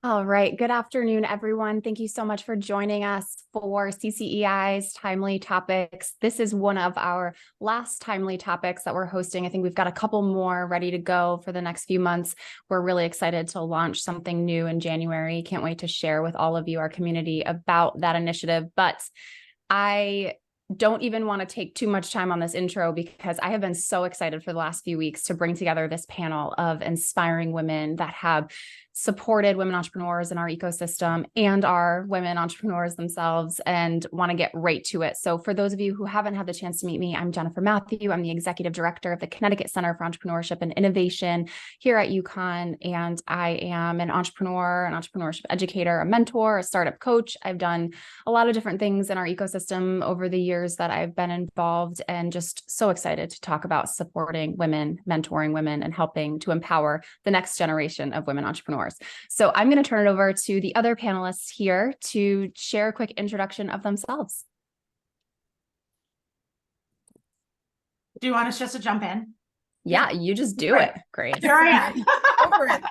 All right. Good afternoon, everyone. Thank you so much for joining us for CCEI's Timely Topics. This is one of our last Timely Topics that we're hosting. I think we've got a couple more ready to go for the next few months. We're really excited to launch something new in January. Can't wait to share with all of you, our community, about that initiative. But I don't even want to take too much time on this intro because I have been so excited for the last few weeks to bring together this panel of inspiring women that have supported women entrepreneurs in our ecosystem and are women entrepreneurs themselves and want to get right to it. So for those of you who haven't had the chance to meet me, I'm Jennifer Mathieu. I'm the Executive Director of the Connecticut Center for Entrepreneurship and Innovation here at UConn. And I am an entrepreneur, an entrepreneurship educator, a mentor, a startup coach. I've done a lot of different things in our ecosystem over the years that I've been involved, and just so excited to talk about supporting women, mentoring women, and helping to empower the next generation of women entrepreneurs. So I'm going to turn it over to the other panelists here to share a quick introduction of themselves. Do you want us just to jump in? Yeah, you just do it. Great. Here I am. Over it.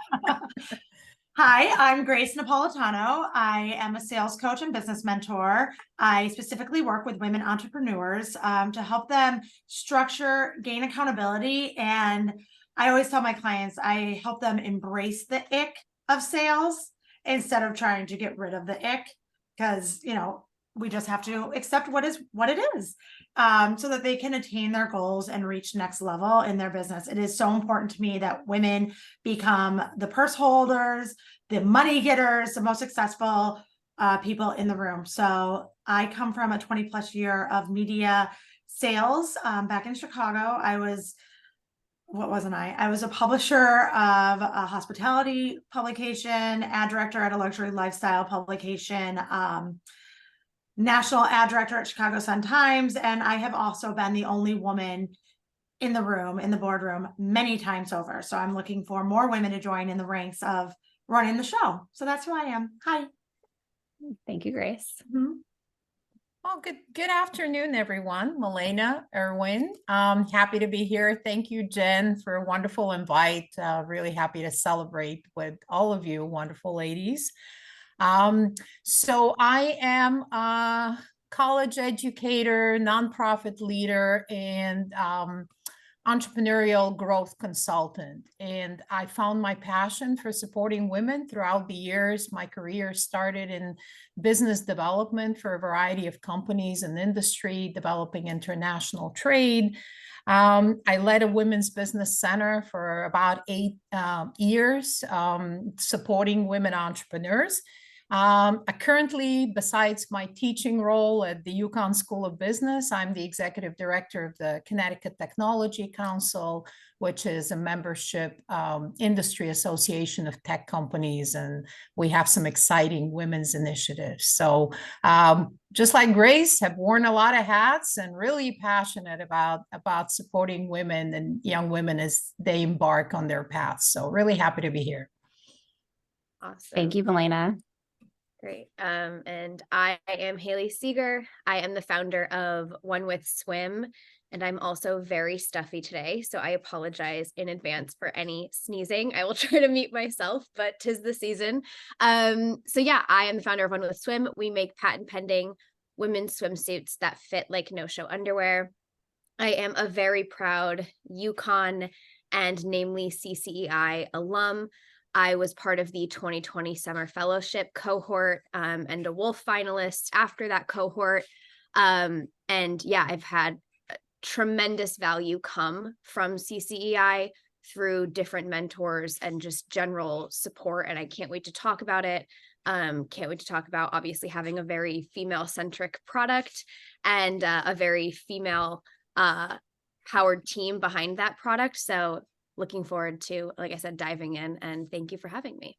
Hi, I'm Grace Napolitano. I am a sales coach and business mentor. I specifically work with women entrepreneurs to help them structure, gain accountability. And I always tell my clients, I help them embrace the ick of sales instead of trying to get rid of the ick, because, we just have to accept what it is, so that they can attain their goals and reach next level in their business. It is so important to me that women become the purse holders, the money getters, the most successful people in the room. So I come from a 20 plus year of media sales. Back in Chicago, I was a publisher of a hospitality publication, ad director at a luxury lifestyle publication, national ad director at Chicago Sun-Times. And I have also been the only woman in the room, in the boardroom, many times over. So I'm looking for more women to join in the ranks of running the show. So that's who I am. Hi. Thank you, Grace. Mm-hmm. Well, good afternoon, everyone. Milena Irwin. Happy to be here. Thank you, Jen, for a wonderful invite. Really happy to celebrate with all of you wonderful ladies. So I am a college educator, nonprofit leader, and entrepreneurial growth consultant. And I found my passion for supporting women throughout the years. My career started in business development for a variety of companies and industry, developing international trade. I led a women's business center for about 8 years, supporting women entrepreneurs. Currently, besides my teaching role at the UConn School of Business, I'm the executive director of the Connecticut Technology Council, which is a membership industry association of tech companies, and we have some exciting women's initiatives. So just like Grace, have worn a lot of hats and really passionate about supporting women and young women as they embark on their paths. So really happy to be here. Awesome. Thank you, Milena. Great. And I am Hayley Segar. I am the founder of onewith Swim, and I'm also very stuffy today, so I apologize in advance for any sneezing. I will try to mute myself, but 'tis the season. So yeah, I am the founder of onewith Swim. We make patent pending women's swimsuits that fit like no-show underwear. I am a very proud UConn and namely CCEI alum. I was part of the 2020 Summer Fellowship cohort and a Wolf finalist after that cohort. And yeah, I've had tremendous value come from CCEI through different mentors and just general support. And I can't wait to talk about it. Can't wait to talk about obviously having a very female-centric product and a very female powered team behind that product. So looking forward to, like I said, diving in, and thank you for having me.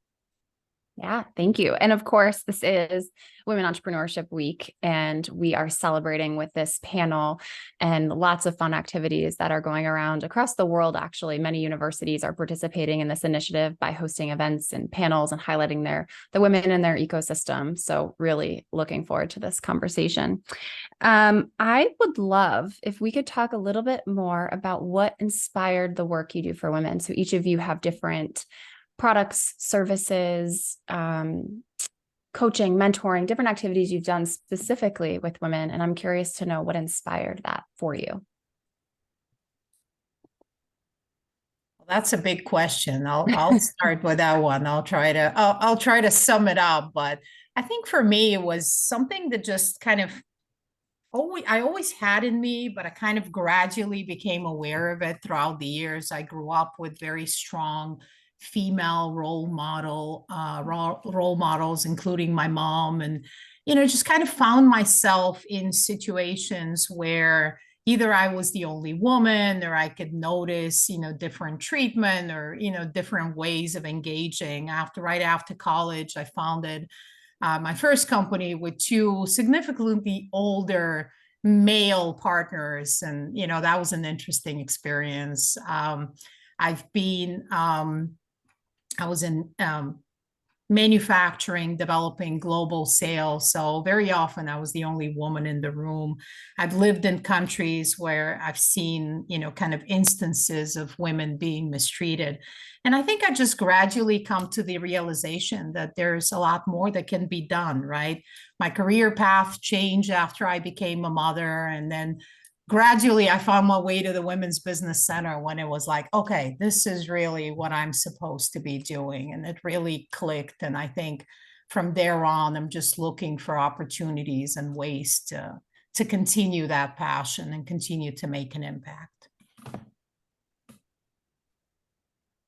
Yeah, thank you. And of course, this is Women Entrepreneurship Week, and we are celebrating with this panel and lots of fun activities that are going around across the world. Actually, many universities are participating in this initiative by hosting events and panels and highlighting the women in their ecosystem. So really looking forward to this conversation. I would love if we could talk a little bit more about what inspired the work you do for women. So each of you have different products, services, coaching, mentoring, different activities you've done specifically with women. And I'm curious to know what inspired that for you. Well, that's a big question. I'll start with that one. I'll try to sum it up. But I think for me, it was something that just kind of I always had in me, but I kind of gradually became aware of it throughout the years. I grew up with very strong female role models, including my mom, and just kind of found myself in situations where either I was the only woman, or I could notice different treatment, or different ways of engaging. Right after college, I founded my first company with two significantly older male partners, and that was an interesting experience. I was in manufacturing, developing global sales. So very often I was the only woman in the room. I've lived in countries where I've seen, kind of instances of women being mistreated. And I think I just gradually come to the realization that there's a lot more that can be done, right? My career path changed after I became a mother, and then gradually I found my way to the Women's Business Center when it was like, okay, this is really what I'm supposed to be doing. And it really clicked. And I think from there on, I'm just looking for opportunities and ways to continue that passion and continue to make an impact.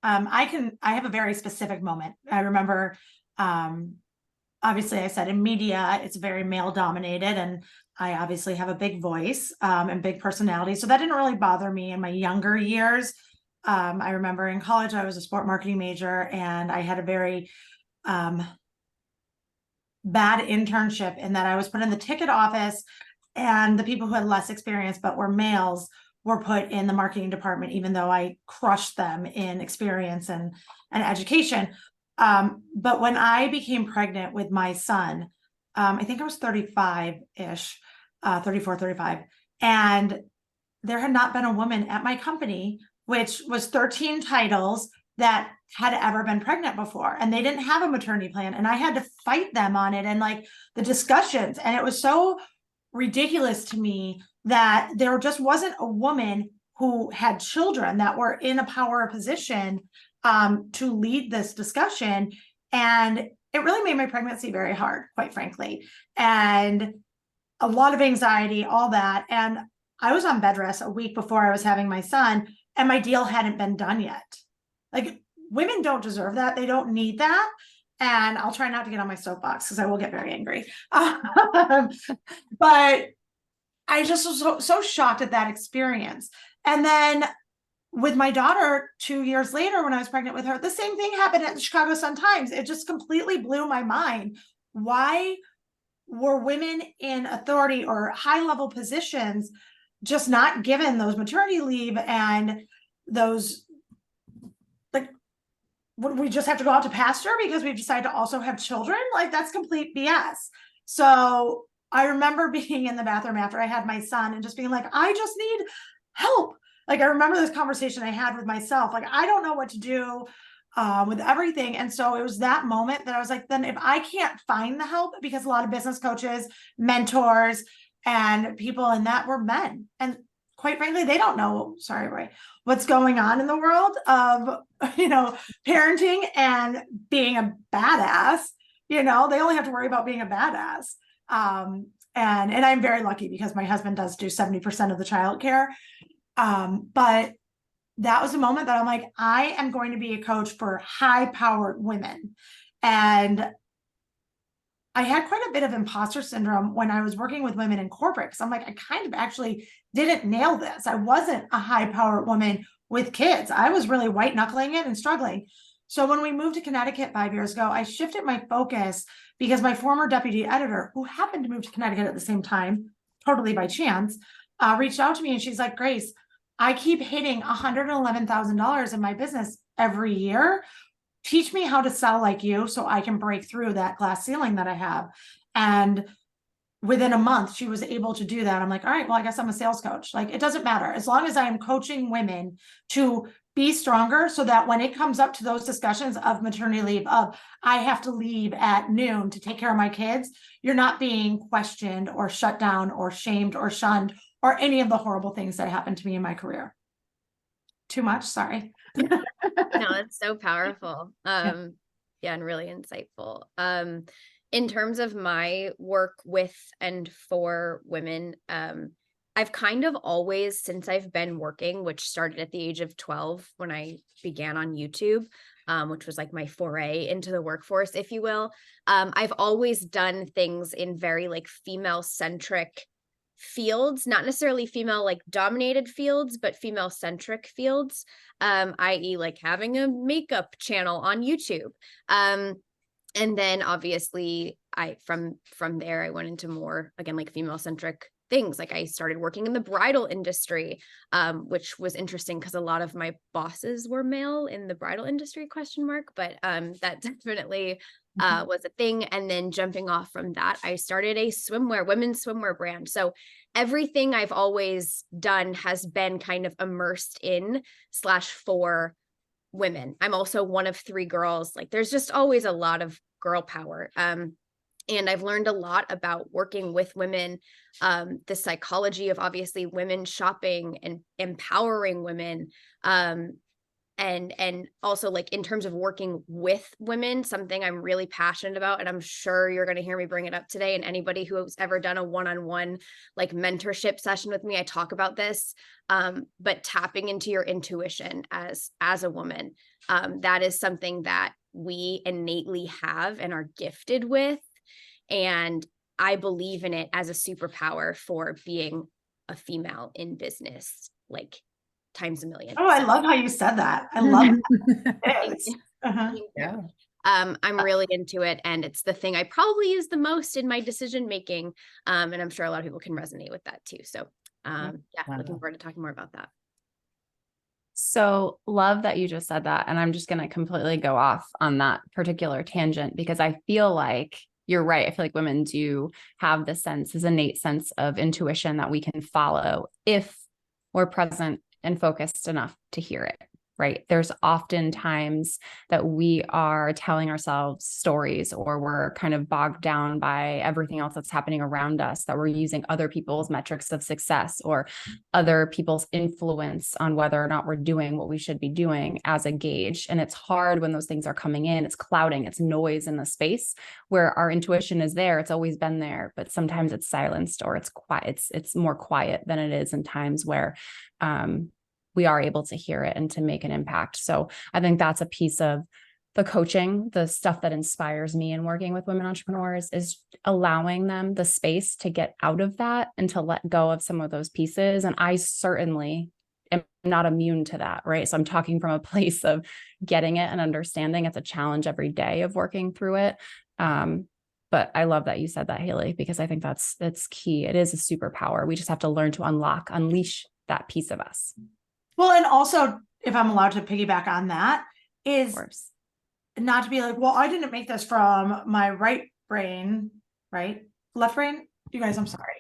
I have a very specific moment. I remember, obviously I said in media, it's very male dominated, and I obviously have a big voice and big personality. So that didn't really bother me in my younger years. I remember in college, I was a sport marketing major, and I had a very bad internship in that I was put in the ticket office, and the people who had less experience but were males were put in the marketing department, even though I crushed them in experience and education. But when I became pregnant with my son, I think I was 35-ish, 34, 35. And there had not been a woman at my company, which was 13 titles, that had ever been pregnant before. And they didn't have a maternity plan. And I had to fight them on it, and like the discussions. And it was so ridiculous to me that there just wasn't a woman who had children that were in a power position to lead this discussion. And it really made my pregnancy very hard, quite frankly, and a lot of anxiety, all that. And I was on bed rest a week before I was having my son, and my deal hadn't been done yet. Like, women don't deserve that. They don't need that. And I'll try not to get on my soapbox because I will get very angry. But I just was so shocked at that experience. And then with my daughter 2 years later, when I was pregnant with her, the same thing happened at the Chicago Sun-Times. It just completely blew my mind. Why were women in authority or high-level positions just not given those maternity leave and those, like, would we just have to go out to pasture because we've decided to also have children? Like, that's complete BS. So I remember being in the bathroom after I had my son and just being like, I just need help. Like, I remember this conversation I had with myself. Like, I don't know what to do with everything. And so it was that moment that I was like, then if I can't find the help, because a lot of business coaches, mentors, and people in that were men. And quite frankly, they don't know, sorry, Roy, what's going on in the world of, parenting and being a badass. They only have to worry about being a badass. And I'm very lucky because my husband does do 70% of the childcare. But that was a moment that I'm like, I am going to be a coach for high-powered women. And I had quite a bit of imposter syndrome when I was working with women in corporate, because I'm like, I kind of actually didn't nail this. I wasn't a high-powered woman with kids. I was really white-knuckling it and struggling. So when we moved to Connecticut 5 years ago, I shifted my focus because my former deputy editor, who happened to move to Connecticut at the same time, totally by chance, reached out to me, and she's like, Grace, I keep hitting $111,000 in my business every year. Teach me how to sell like you so I can break through that glass ceiling that I have. And within a month, she was able to do that. I'm like, all right, well, I guess I'm a sales coach. Like, it doesn't matter. As long as I am coaching women to be stronger so that when it comes up to those discussions of maternity leave, of I have to leave at noon to take care of my kids, you're not being questioned or shut down or shamed or shunned or any of the horrible things that happened to me in my career. Too much, sorry. No, it's so powerful. Yeah, and really insightful. In terms of my work with and for women, I've kind of always, since I've been working, which started at the age of 12 when I began on YouTube, which was like my foray into the workforce, if you will. I've always done things in very like female-centric fields, not necessarily female like dominated fields, but female centric fields, i.e. like having a makeup channel on YouTube. And then obviously from there, I went into more, again, like female centric things. Like I started working in the bridal industry, which was interesting because a lot of my bosses were male in the bridal industry, ? But that definitely was a thing. And then jumping off from that, I started a women's swimwear brand. So everything I've always done has been kind of immersed in / for women. I'm also one of 3 girls. Like there's just always a lot of girl power. And I've learned a lot about working with women, the psychology of obviously women shopping and empowering women. And also like in terms of working with women, something I'm really passionate about, and I'm sure you're going to hear me bring it up today. And anybody who has ever done a one-on-one like mentorship session with me, I talk about this, but tapping into your intuition as a woman, that is something that we innately have and are gifted with. And I believe in it as a superpower for being a female in business, like times a million. Oh, I love how you said that. I love it. It is. Yeah. I'm really into it, and it's the thing I probably use the most in my decision making. And I'm sure a lot of people can resonate with that too. So looking forward to talking more about that. So love that you just said that. And I'm just going to completely go off on that particular tangent because I feel like you're right. I feel like women do have this innate sense of intuition that we can follow if we're present and focused enough to hear it, right? There's often times that we are telling ourselves stories or we're kind of bogged down by everything else that's happening around us, that we're using other people's metrics of success or other people's influence on whether or not we're doing what we should be doing as a gauge. And it's hard when those things are coming in, it's clouding, it's noise in the space where our intuition is there. It's always been there, but sometimes it's silenced or it's quiet. It's more quiet than it is in times where, we are able to hear it and to make an impact. So I think that's a piece of the coaching, the stuff that inspires me in working with women entrepreneurs is allowing them the space to get out of that and to let go of some of those pieces. And I certainly am not immune to that, right? So I'm talking from a place of getting it and understanding it's a challenge every day of working through it. But I love that you said that, Hayley, because I think that's key. It is a superpower. We just have to learn to unleash that piece of us. Well, and also, if I'm allowed to piggyback on that, is not to be like, well, I didn't make this from my right brain, right? Left brain? You guys, I'm sorry.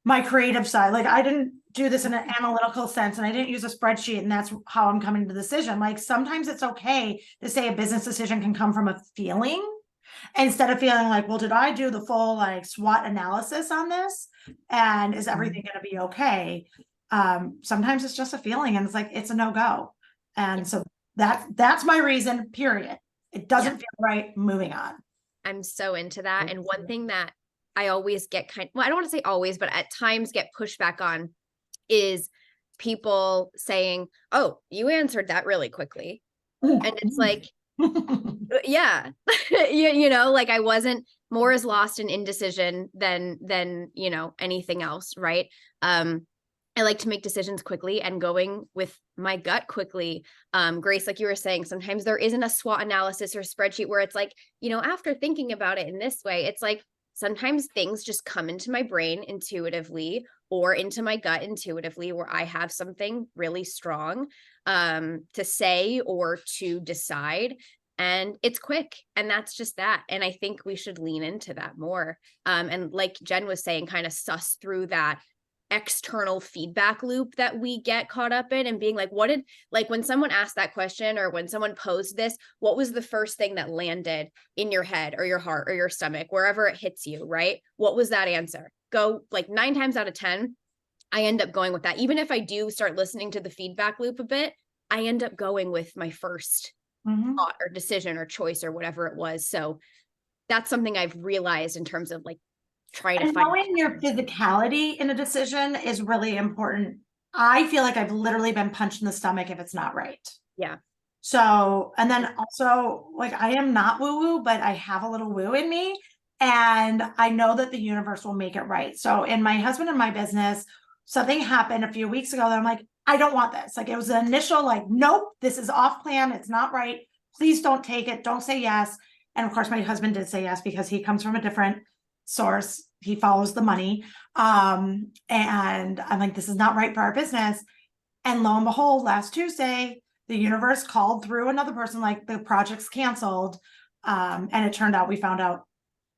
My creative side. Like, I didn't do this in an analytical sense and I didn't use a spreadsheet and that's how I'm coming to the decision. Like, sometimes it's okay to say a business decision can come from a feeling instead of feeling like, well, did I do the full like SWOT analysis on this? And is everything going to be okay? Sometimes it's just a feeling and it's like, it's a no-go. And so that's my reason, period. It doesn't feel right. Moving on. I'm so into that. And one thing that I always get I don't want to say always, but at times get pushback on is people saying, oh, you answered that really quickly. And it's like, yeah, like I wasn't more is lost in indecision than, anything else. Right. I like to make decisions quickly and going with my gut quickly. Grace, like you were saying, sometimes there isn't a SWOT analysis or spreadsheet where it's like, after thinking about it in this way, it's like, sometimes things just come into my brain intuitively or into my gut intuitively where I have something really strong to say or to decide. And it's quick. And that's just that. And I think we should lean into that more. And like Jen was saying, kind of suss through that external feedback loop that we get caught up in, and being like, when someone asked that question, or when someone posed this, what was the first thing that landed in your head or your heart or your stomach, wherever it hits you, right? What was that answer? Go, like 9 times out of 10, I end up going with that. Even if I do start listening to the feedback loop a bit, I end up going with my first thought or decision or choice or whatever it was. So that's something I've realized in terms of like trying to find knowing your physicality in a decision is really important. I feel like I've literally been punched in the stomach if it's not right. Yeah. So, and then also, like, I am not woo-woo, but I have a little woo in me, and I know that the universe will make it right. So in my husband and my business, something happened a few weeks ago that I'm like, I don't want this. Like, it was the initial, like, nope, this is off plan. It's not right. Please don't take it. Don't say yes. And of course, my husband did say yes, because he comes from a different source. He follows the money. And I'm like, this is not right for our business. And lo and behold, last Tuesday, the universe called through another person, like, the project's canceled. And it turned out, we found out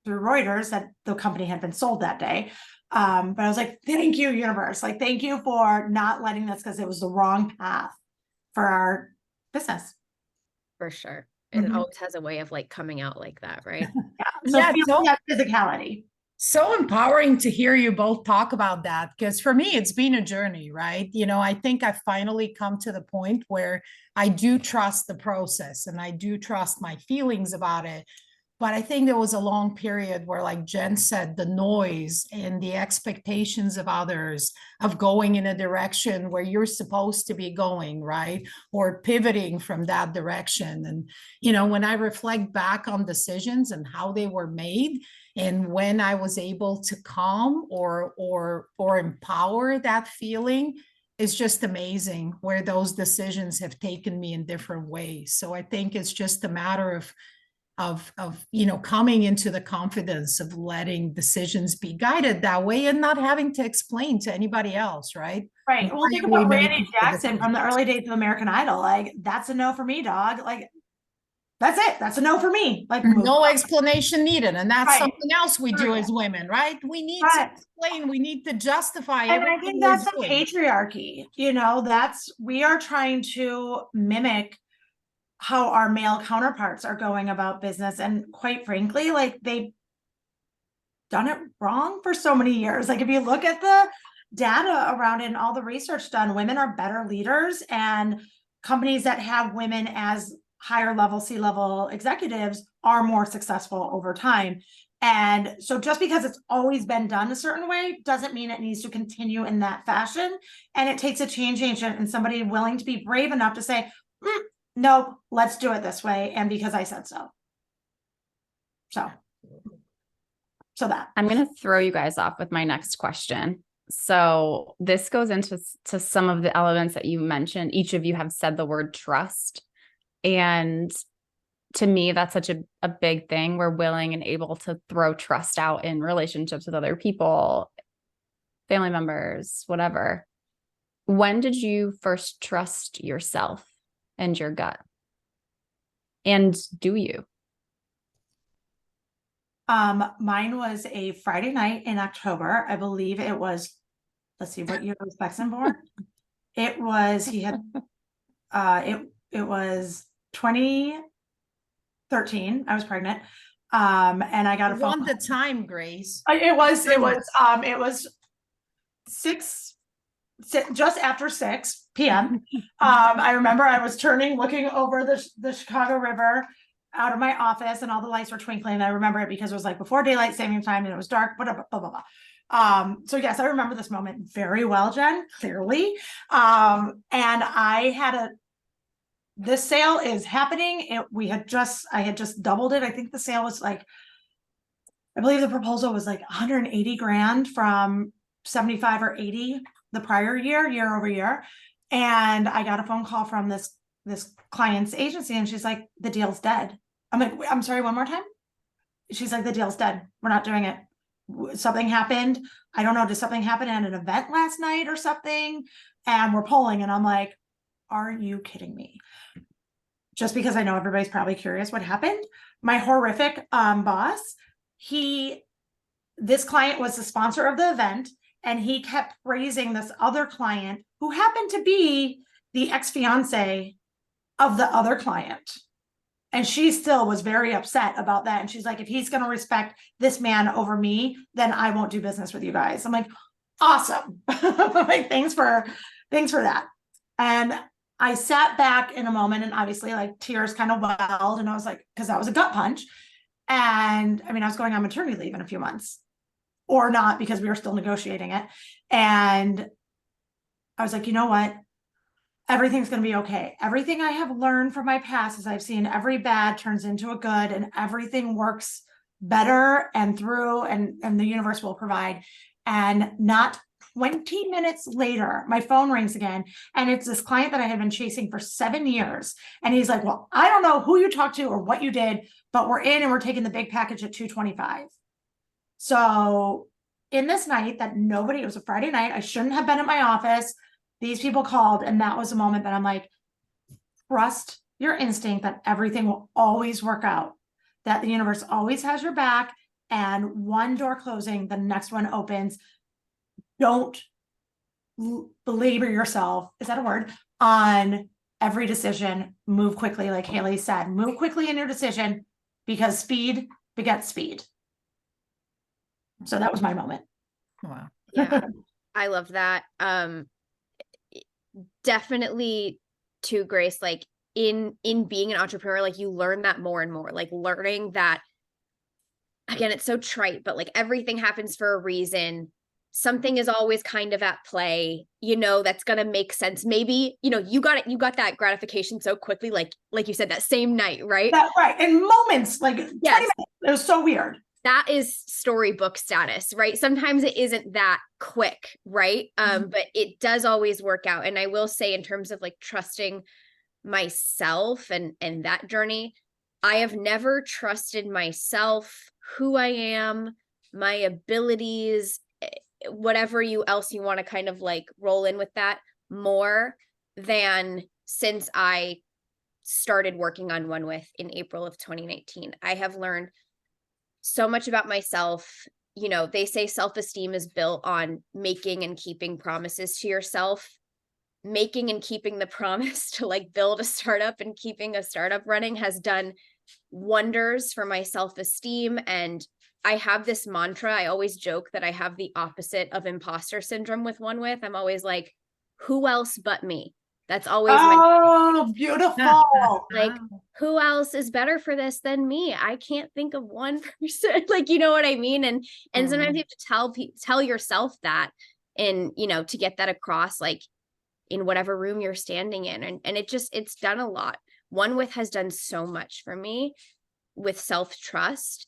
through Reuters that the company had been sold that day. But I was like, thank you, universe. Like, thank you for not letting this, because it was the wrong path for our business. For sure. And it always has a way of like coming out like that, right? So Yeah, feel that physicality. So empowering to hear you both talk about that, because for me, it's been a journey, right? You know, I think I've finally come to the point where I do trust the process and I do trust my feelings about it. But I think there was a long period where, like Jen said, the noise and the expectations of others of going in a direction where you're supposed to be going, right? Or pivoting from that direction. And, you know, when I reflect back on decisions and how they were made, and when I was able to calm or empower that feeling, it's just amazing where those decisions have taken me in different ways. So I think it's just a matter of you know, coming into the confidence of letting decisions be guided that way and not having to explain to anybody else, right? Right. Well, think about Randy Jackson from the early days of American Idol. Like, that's a no for me, dog. Like, that's it. That's a no for me. Like, no explanation needed. And that's right. something else we do as women, right? We need to explain, we need to justify and I think that's the patriarchy. You know, we are trying to mimic how our male counterparts are going about business. And quite frankly, like, they've done it wrong for so many years. Like, if you look at the data around it and all the research done, women are better leaders, and companies that have women as higher level C-level executives are more successful over time. And so just because it's always been done a certain way doesn't mean it needs to continue in that fashion. And it takes a change agent and somebody willing to be brave enough to say, nope, let's do it this way. And because I said so. So that. I'm going to throw you guys off with my next question. So this goes into some of the elements that you mentioned. Each of you have said the word trust. And to me, that's such a big thing. We're willing and able to throw trust out in relationships with other people, family members, whatever. When did you first trust yourself and your gut? And do you? Mine was a Friday night in October. I believe it was, let's see, what year was Bexon born? It was, it was 2013. I was pregnant. And I got a phone call. The time, Grace. It was just after 6 p.m. I remember I was looking over the Chicago River out of my office, and all the lights were twinkling. And I remember it because it was like before daylight saving time and it was dark, blah, blah, blah, blah, blah. So yes, I remember this moment very well, Jen, clearly. And I had this sale is happening. I had just doubled it. I think the sale was like, I believe the proposal was like 180 grand from 75 or 80 the prior year over year. And I got a phone call from this client's agency, and she's like, the deal's dead. I'm like, I'm sorry, one more time? She's like, the deal's dead. We're not doing it. Something happened. I don't know. Did something happen at an event last night or something? And we're polling. And I'm like, are you kidding me? Just because I know everybody's probably curious what happened. My horrific boss, this client was the sponsor of the event. and he kept praising this other client who happened to be the ex-fiance of the other client. And she still was very upset about that. And she's like, if he's going to respect this man over me, then I won't do business with you guys. I'm like, awesome. Like, thanks for that. And I sat back in a moment, and obviously like tears kind of welled. And I was like, because that was a gut punch. And I mean, I was going on maternity leave in a few months, or not, because we were still negotiating it. And I was like, you know what? Everything's going to be okay. Everything I have learned from my past is I've seen every bad turns into a good, and everything works better and through, and the universe will provide. And not 20 minutes later, my phone rings again, and it's this client that I had been chasing for 7 years. And he's like, well, I don't know who you talked to or what you did, but we're in and we're taking the big package at $225. So in this night that it was a Friday night, I shouldn't have been at my office. These people called, and that was a moment that I'm like, trust your instinct that everything will always work out, that the universe always has your back, and one door closing, the next one opens. Don't belabor yourself, is that a word, on every decision. Move quickly, like Hayley said, move quickly in your decision, because speed begets speed. So that was my moment. Wow. Yeah, I love that. Definitely too, Grace, like in being an entrepreneur, like you learn that more and more, like learning that, again, it's so trite, but like everything happens for a reason. Something is always kind of at play, that's going to make sense. Maybe, you got that gratification so quickly, like you said, that same night, right? Right. In moments, like 20 yes. minutes. It was so weird. That is storybook status, right? Sometimes it isn't that quick, right? But it does always work out. And I will say, in terms of like trusting myself and that journey, I have never trusted myself, who I am, my abilities, whatever else you want to kind of like roll in with that, more than since I started working on OneWith in April of 2019. I have learned so much about myself. They say self-esteem is built on making and keeping promises to yourself. Making and keeping the promise to like build a startup and keeping a startup running has done wonders for my self-esteem. And I have this mantra. I always joke that I have the opposite of imposter syndrome with OneWith. I'm always like, who else but me? That's always beautiful. Like, who else is better for this than me? I can't think of one person. Like, you know what I mean? And sometimes you have to tell yourself that, and to get that across, like in whatever room you're standing in. And it's done a lot. OneWith has done so much for me with self-trust.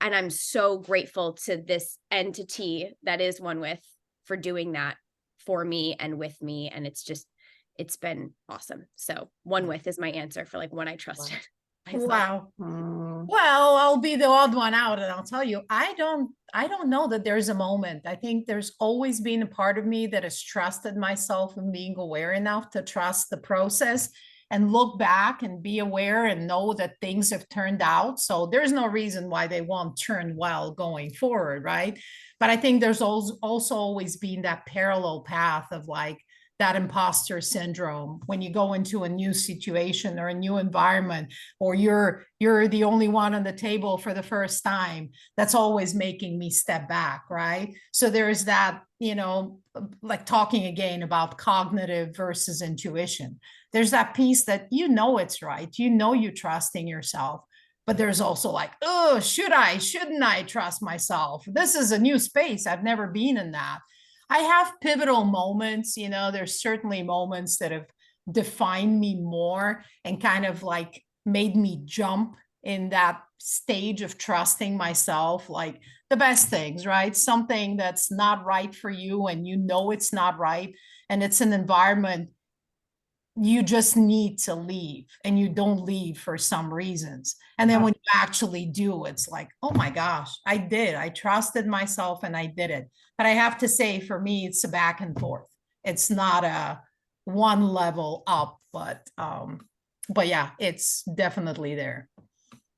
And I'm so grateful to this entity that is OneWith for doing that for me and with me. And it's been awesome. So OneWith is my answer for like when I trusted myself. Wow. Well, I'll be the odd one out, and I'll tell you, I don't know that there's a moment. I think there's always been a part of me that has trusted myself and being aware enough to trust the process and look back and be aware and know that things have turned out. So there's no reason why they won't turn well going forward, right? But I think there's also always been that parallel path of like that imposter syndrome when you go into a new situation or a new environment, or you're the only one on the table for the first time. That's always making me step back, right? So there's that, like talking again about cognitive versus intuition. There's that piece that it's right, you're trusting yourself, but there's also like, oh, shouldn't I trust myself? This is a new space. I've never been in that. I have pivotal moments, there's certainly moments that have defined me more and kind of like made me jump in that stage of trusting myself, like the best things, right? Something that's not right for you and it's not right. And it's an environment you just need to leave, and you don't leave for some reasons. And then when you actually do, it's like, oh my gosh, I trusted myself and I did it. But I have to say, for me, it's a back and forth. It's not a one level up, but yeah, it's definitely there.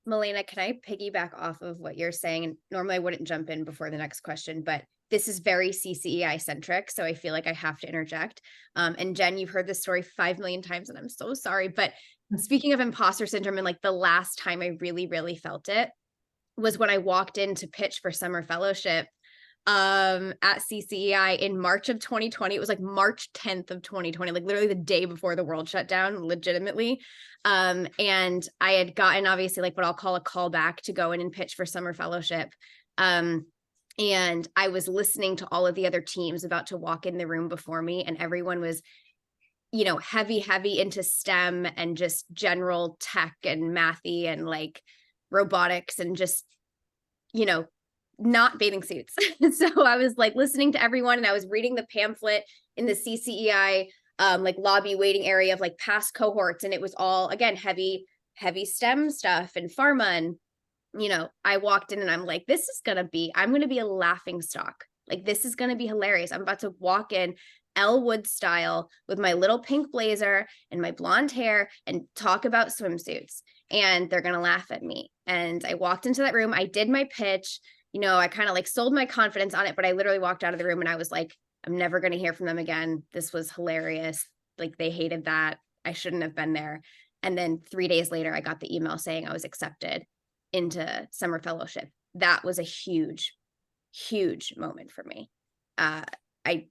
Milena, can I piggyback off of what you're saying? And normally I wouldn't jump in before the next question, but this is very CCEI centric, so I feel like I have to interject. And Jen, you've heard this story 5 million times, and I'm so sorry. But speaking of imposter syndrome, and like the last time I really, really felt it was when I walked in to pitch for summer fellowship at CCEI in March of 2020. It was like March 10th of 2020, like literally the day before the world shut down, legitimately. And I had gotten obviously like what I'll call a callback to go in and pitch for summer fellowship. And I was listening to all of the other teams about to walk in the room before me, and everyone was, you know, heavy into STEM and just general tech and mathy and like robotics and just, you know, not bathing suits. So I was like listening to everyone, and I was reading the pamphlet in the CCEI like lobby waiting area of like past cohorts, and it was all, again, heavy STEM stuff and pharma. And you know, I walked in and I'm like, I'm going to be a laughing stock. Like, this is going to be hilarious. I'm about to walk in Elle style with my little pink blazer and my blonde hair and talk about swimsuits, and they're going to laugh at me. And I walked into that room. I did my pitch, you know, I kind of like sold my confidence on it, but I literally walked out of the room and I was like, I'm never going to hear from them again. This was hilarious. Like, they hated that. I shouldn't have been there. And then 3 days later, I got the email saying I was accepted into summer fellowship. That was a huge moment for me. I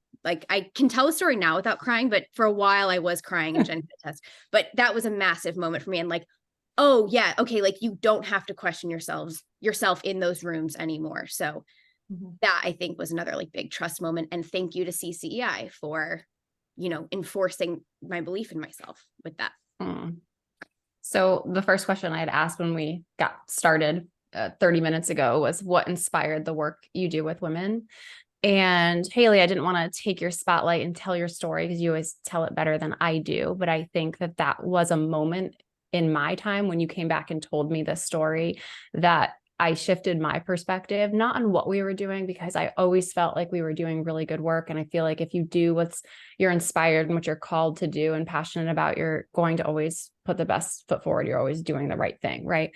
can tell the story now without crying, but for a while I was crying, and Jen could attest. But that was a massive moment for me. And like, oh yeah, okay, like you don't have to question yourself in those rooms anymore. So that, I think, was another like big trust moment. And thank you to CCEI for, you know, enforcing my belief in myself with that. So the first question I had asked when we got started 30 minutes ago was, what inspired the work you do with women? And Hayley, I didn't want to take your spotlight and tell your story because you always tell it better than I do. But I think that was a moment in my time when you came back and told me this story that I shifted my perspective, not on what we were doing, because I always felt like we were doing really good work. And I feel like if you do you're inspired and what you're called to do and passionate about, you're going to always put the best foot forward. You're always doing the right thing, right?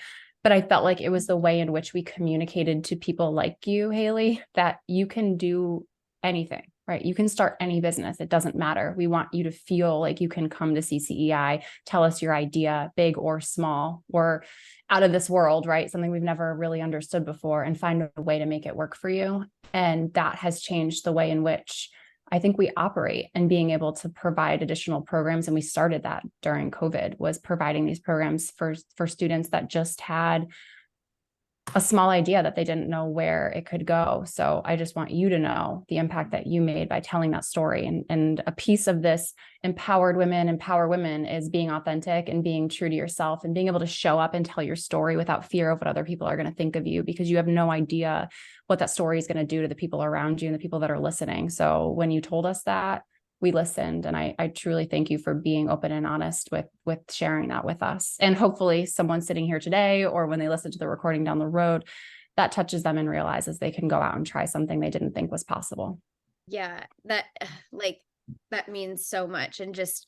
But I felt like it was the way in which we communicated to people like you, Hayley, that you can do anything, right? You can start any business. It doesn't matter. We want you to feel like you can come to CCEI, tell us your idea, big or small, or out of this world, right? Something we've never really understood before, and find a way to make it work for you. And that has changed the way in which I think we operate, and being able to provide additional programs. And we started that during COVID, was providing these programs for students that just had a small idea that they didn't know where it could go. So I just want you to know the impact that you made by telling that story. And a piece of this empower women is being authentic and being true to yourself, and being able to show up and tell your story without fear of what other people are going to think of you, because you have no idea what that story is going to do to the people around you and the people that are listening. So when you told us that, we listened, and I truly thank you for being open and honest with sharing that with us. And hopefully someone sitting here today, or when they listen to the recording down the road, that touches them and realizes they can go out and try something they didn't think was possible. Yeah, that means so much. And just,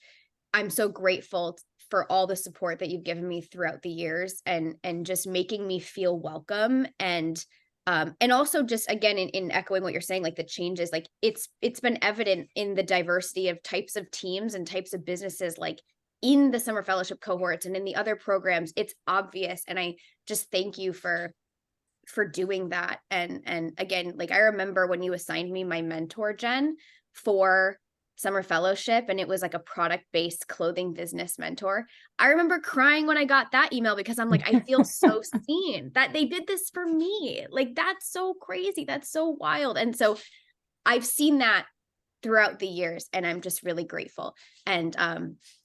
I'm so grateful for all the support that you've given me throughout the years, and just making me feel welcome. And also just, again, in echoing what you're saying, like the changes, like it's been evident in the diversity of types of teams and types of businesses, like in the summer fellowship cohorts and in the other programs. It's obvious. And I just thank you for doing that. And again, like I remember when you assigned me my mentor, Jen, for summer fellowship, and it was like a product-based clothing business mentor. I remember crying when I got that email, because I'm like, I feel so seen that they did this for me. Like, that's so crazy. That's so wild. And so I've seen that throughout the years, and I'm just really grateful. And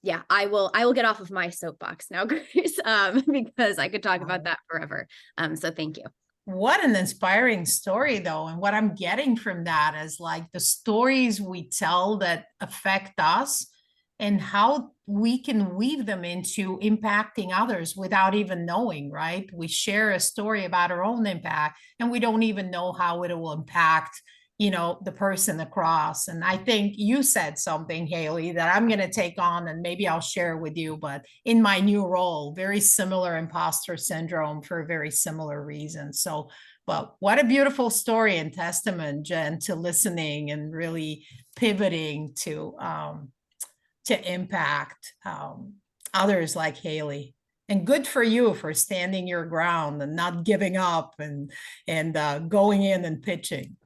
yeah, I will get off of my soapbox now, Grace, because I could talk about that forever. So thank you. What an inspiring story, though. And what I'm getting from that is like the stories we tell that affect us, and how we can weave them into impacting others without even knowing, right? We share a story about our own impact, and we don't even know how it will impact the person across. And I think you said something, Hayley, that I'm going to take on and maybe I'll share with you, but in my new role, very similar imposter syndrome for very similar reasons. So, but what a beautiful story and testament, Jen, to listening and really pivoting to impact others like Hayley. And good for you for standing your ground and not giving up and going in and pitching.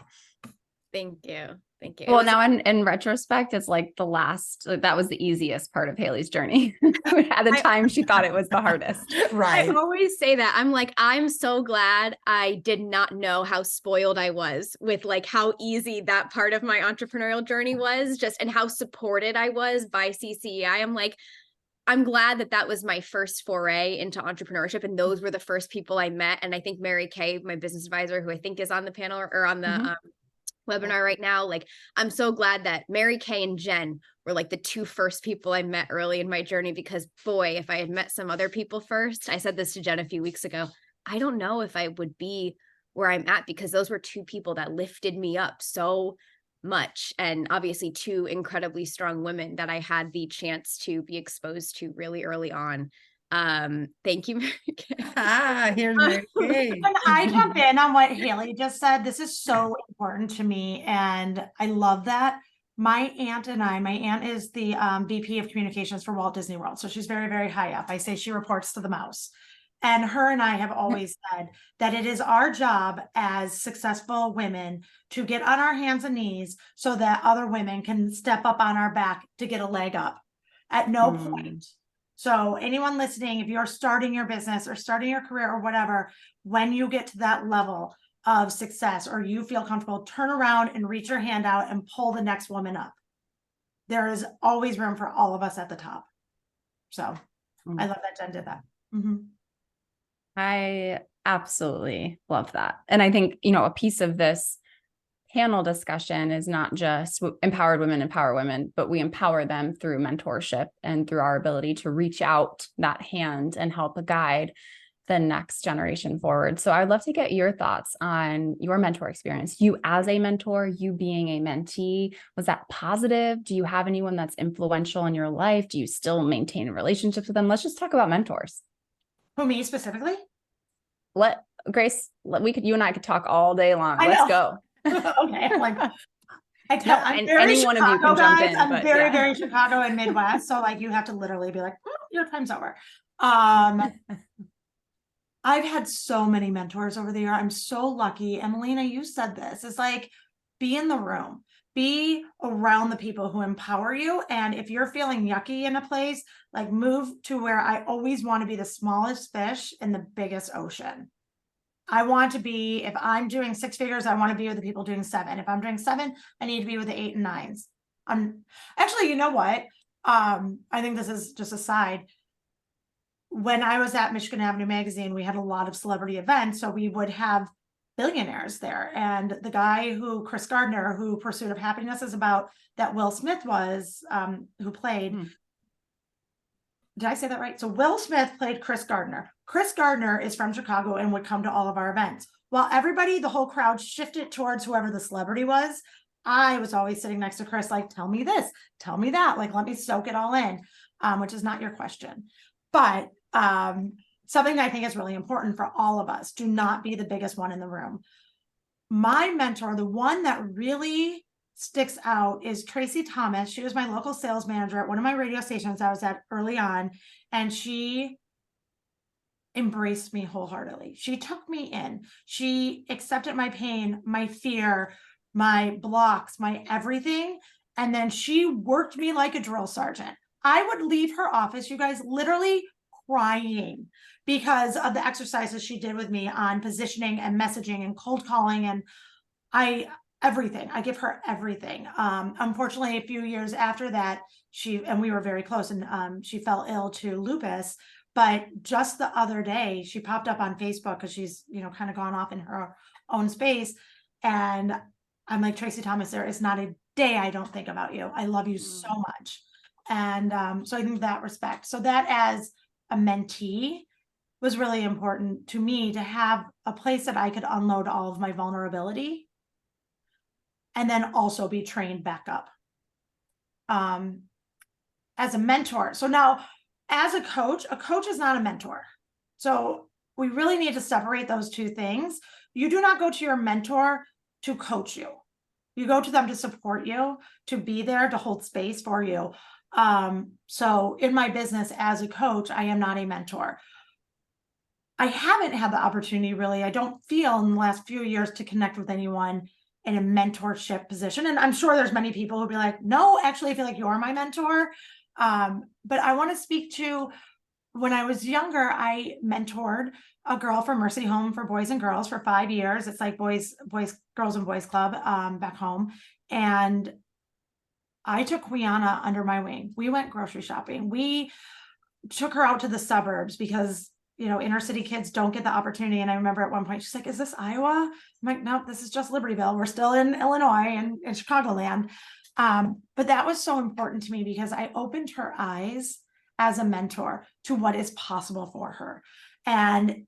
Thank you. Thank you. Well, now in retrospect, it's like that was the easiest part of Hayley's journey. At the time, she thought it was the hardest. Right. I always say that. I'm like, I'm so glad I did not know how spoiled I was with like how easy that part of my entrepreneurial journey was and how supported I was by CCEI. I'm like, I'm glad that was my first foray into entrepreneurship. And those were the first people I met. And I think Mary Kay, my business advisor, who I think is on the panel or on the webinar right now, like, I'm so glad that Mary Kay and Jen were like the two first people I met early in my journey, because boy, if I had met some other people first, I said this to Jen a few weeks ago, I don't know if I would be where I'm at, because those were two people that lifted me up so much. And obviously two incredibly strong women that I had the chance to be exposed to really early on. Thank you, Mary Kay. Here's Mary Kay. Can I jump in on what Hayley just said? This is so important to me, and I love that. My aunt is the VP of communications for Walt Disney World. So she's very, very high up. I say she reports to the mouse. And her and I have always said that it is our job as successful women to get on our hands and knees so that other women can step up on our back to get a leg up. At no point. So anyone listening, if you're starting your business or starting your career or whatever, when you get to that level of success or you feel comfortable, turn around and reach your hand out and pull the next woman up. There is always room for all of us at the top. So I love that Jen did that. I absolutely love that. And I think, a piece of this panel discussion is not just empowered women empower women, but we empower them through mentorship and through our ability to reach out that hand and help guide the next generation forward. So I'd love to get your thoughts on your mentor experience. You as a mentor, you being a mentee, was that positive? Do you have anyone that's influential in your life? Do you still maintain relationships with them? Let's just talk about mentors. Who, me specifically? Grace, you and I could talk all day long. Let's go. Okay. Like, and any one of you can jump in. I'm very Chicago and Midwest. So like, you have to literally be like, your time's over. I've had so many mentors over the year. I'm so lucky. And Melina, you said this, it's like, be in the room, be around the people who empower you. And if you're feeling yucky in a place, like, move to where I always want to be the smallest fish in the biggest ocean. I want to be, if I'm doing 6 figures, I want to be with the people doing 7. If I'm doing 7, I need to be with the 8 and 9s. Actually, you know what? I think this is just a side. When I was at Michigan Avenue Magazine, we had a lot of celebrity events. So we would have billionaires there. And the guy Chris Gardner, who Pursuit of Happiness is about, that Will Smith was, who played. Did I say that right? So Will Smith played Chris Gardner. Chris Gardner is from Chicago and would come to all of our events. While the whole crowd shifted towards whoever the celebrity was, I was always sitting next to Chris, like, tell me this, tell me that, like, let me soak it all in, which is not your question. But something that I think is really important for all of us, do not be the biggest one in the room. My mentor, the one that really sticks out, is Tracy Thomas. She was my local sales manager at one of my radio stations I was at early on, and she embraced me wholeheartedly. She took me in. She accepted my pain, my fear, my blocks, my everything, and then she worked me like a drill sergeant. I would leave her office, you guys, literally crying because of the exercises she did with me on positioning and messaging and cold calling, and everything. I give her everything. Unfortunately, a few years after that, we were very close, and she fell ill to lupus. But just the other day, she popped up on Facebook because she's, kind of gone off in her own space. And I'm like, Tracy Thomas, there is not a day I don't think about you. I love you so much. And so I think that respect. So that as a mentee was really important to me, to have a place that I could unload all of my vulnerability. and then also be trained back up as a mentor. So now as a coach is not a mentor. So we really need to separate those two things. You do not go to your mentor to coach you. You go to them to support you, to be there, to hold space for you. So in my business as a coach, I am not a mentor. I haven't had the opportunity really, I don't feel in the last few years to connect with anyone in a mentorship position. And I'm sure there's many people who'll be like, no, actually I feel like you're my mentor. But I want to speak to when I was younger, I mentored a girl from Mercy Home for Boys and Girls for 5 years. It's like girls and boys club back home. And I took Quiana under my wing. We went grocery shopping. We took her out to the suburbs because, you know, inner city kids don't get the opportunity. And I remember at one point, she's like, is this Iowa? I'm like, no, this is just Libertyville. We're still in Illinois and in Chicagoland. But that was so important to me because I opened her eyes as a mentor to what is possible for her. And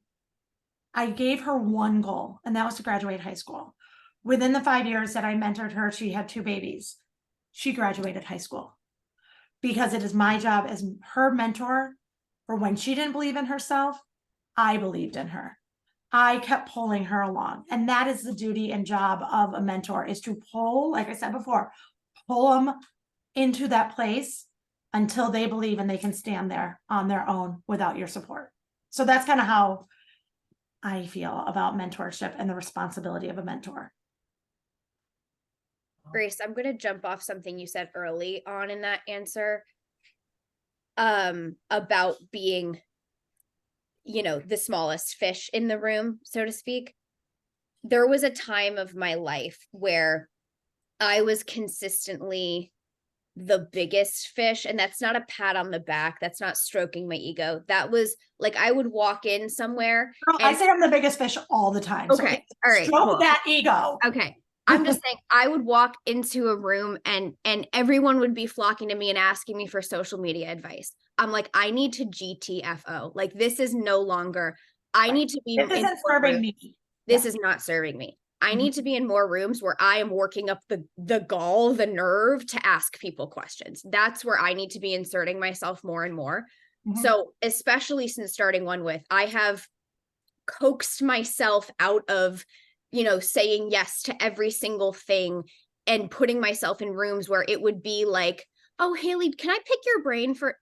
I gave her one goal, and that was to graduate high school. Within the 5 years that I mentored her, she had 2 babies. She graduated high school because it is my job as her mentor for when she didn't believe in herself, I believed in her. I kept pulling her along. And that is the duty and job of a mentor, is to pull, like I said before, pull them into that place until they believe and they can stand there on their own without your support. So that's kind of how I feel about mentorship and the responsibility of a mentor. Grace, I'm going to jump off something you said early on in that answer, about being, you know, the smallest fish in the room, so to speak. There was a time of my life where I was consistently the biggest fish, and that's not a pat on the back. That's not stroking my ego. That was like, I would walk in somewhere. Girl, I say I'm the biggest fish all the time. Okay. So all right. stroke Cool. that ego. Okay. I'm just saying, I would walk into a room and everyone would be flocking to me and asking me for social media advice. I'm like, I need to GTFO. Like, this is no longer, I need to be. This isn't serving me. This is not serving me. I need to be in more rooms where I am working up the gall, the nerve to ask people questions. That's where I need to be inserting myself more and more. So especially since starting OneWith, I have coaxed myself out of, you know, saying yes to every single thing and putting myself in rooms where it would be like, oh, Hayley, can I pick your brain for,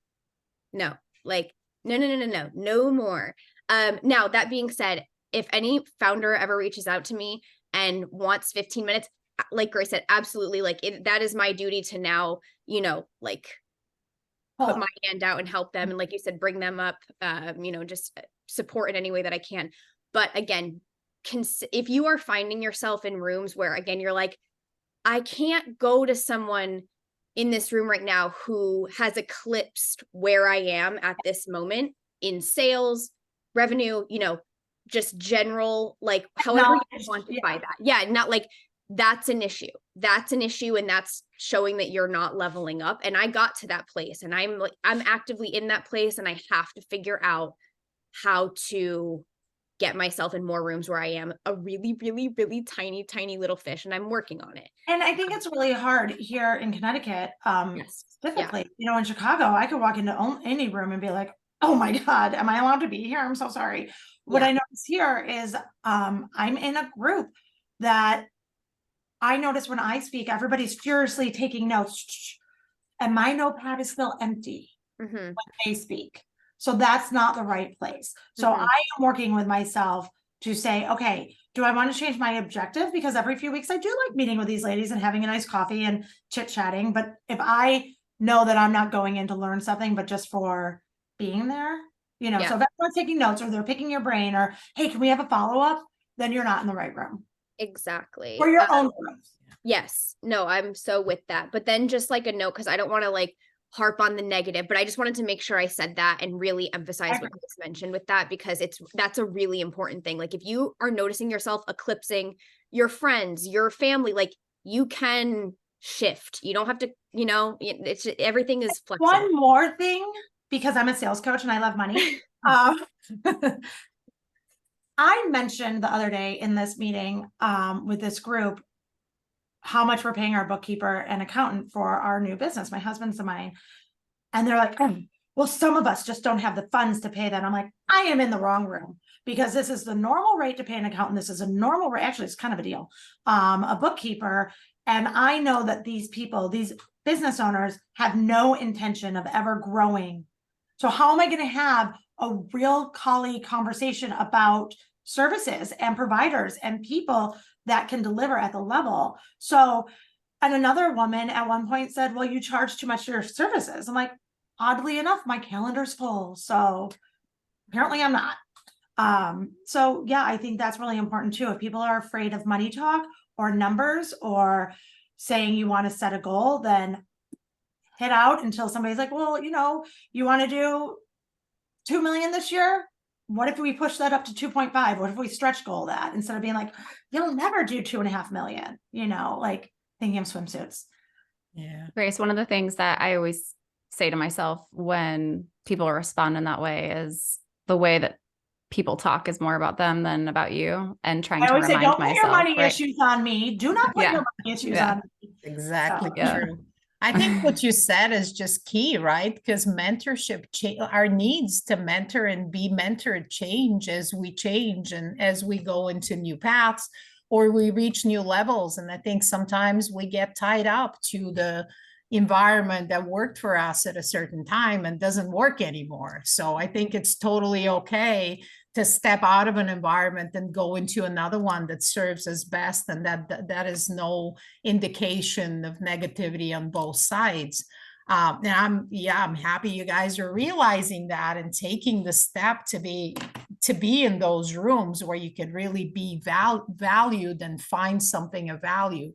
no, like, no more. Now that being said, if any founder ever reaches out to me and wants 15 minutes, like Grace said, absolutely. Like, that is my duty to now, you know, like put my hand out and help them. And like you said, bring them up, you know, just support in any way that I can. But again, if you are finding yourself in rooms where, again, you're like, I can't go to someone in this room right now who has eclipsed where I am at this moment in sales, revenue, you know, just general, like however you quantify that. Yeah, not like, that's an issue. That's an issue. And that's showing that you're not leveling up. And I got to that place, and I'm actively in that place, and I have to figure out how to get myself in more rooms where I am a really, really, really tiny little fish, and I'm working on it. And I think it's really hard here in Connecticut, specifically, you know, in Chicago, I could walk into any room and be like, oh my God, am I allowed to be here? I'm so sorry. What I notice here is I'm in a group that I notice when I speak, everybody's furiously taking notes, and my notepad is still empty when they speak. So that's not the right place. So I am working with myself to say, okay, do I want to change my objective? Because every few weeks I do like meeting with these ladies and having a nice coffee and chit chatting. But if I know that I'm not going in to learn something, but just for being there, you know, so if everyone's taking notes or they're picking your brain or, hey, can we have a follow-up? Then you're not in the right room. Exactly. For your own growth. Yes. No, I'm so with that. But then just like a note, because I don't want to like harp on the negative, but I just wanted to make sure I said that and really emphasize what Chris mentioned with that, because that's a really important thing. Like, if you are noticing yourself eclipsing your friends, your family, like, you can shift. You don't have to, you know, it's everything is flexible. One more thing, because I'm a sales coach and I love money. I mentioned the other day in this meeting with this group, how much we're paying our bookkeeper and accountant for our new business, my husband's and mine. And they're like, oh, well, some of us just don't have the funds to pay that. I'm like, I am in the wrong room, because this is the normal rate to pay an accountant. This is a normal rate. Actually, it's kind of a deal. A bookkeeper. And I know that these people, these business owners, have no intention of ever growing. So how am I going to have a real colleague conversation about services and providers and people that can deliver at the level? So, and another woman at one point said, well, you charge too much for your services. I'm like, oddly enough, my calendar's full. So apparently I'm not. So yeah, I think that's really important too. If people are afraid of money talk or numbers or saying you want to set a goal, then hit out until somebody's like, well, you know, you want to do 2 million this year? What if we push that up to 2.5? What if we stretch goal that, instead of being like, you'll never do 2.5 million, you know, like thinking of swimsuits. Yeah. Grace, one of the things that I always say to myself when people respond in that way is the way that people talk is more about them than about you, and trying I to always say, remind don't put myself, your money right? issues on me. Do not put Yeah. your money issues Yeah. on me. Exactly So, Yeah. true. I think what you said is just key, right? Because mentorship, our needs to mentor and be mentored change as we change and as we go into new paths or we reach new levels. And I think sometimes we get tied up to the environment that worked for us at a certain time and doesn't work anymore. So I think it's totally okay to step out of an environment and go into another one that serves us best, and that is no indication of negativity on both sides. And I'm happy you guys are realizing that and taking the step to be in those rooms where you can really be valued and find something of value.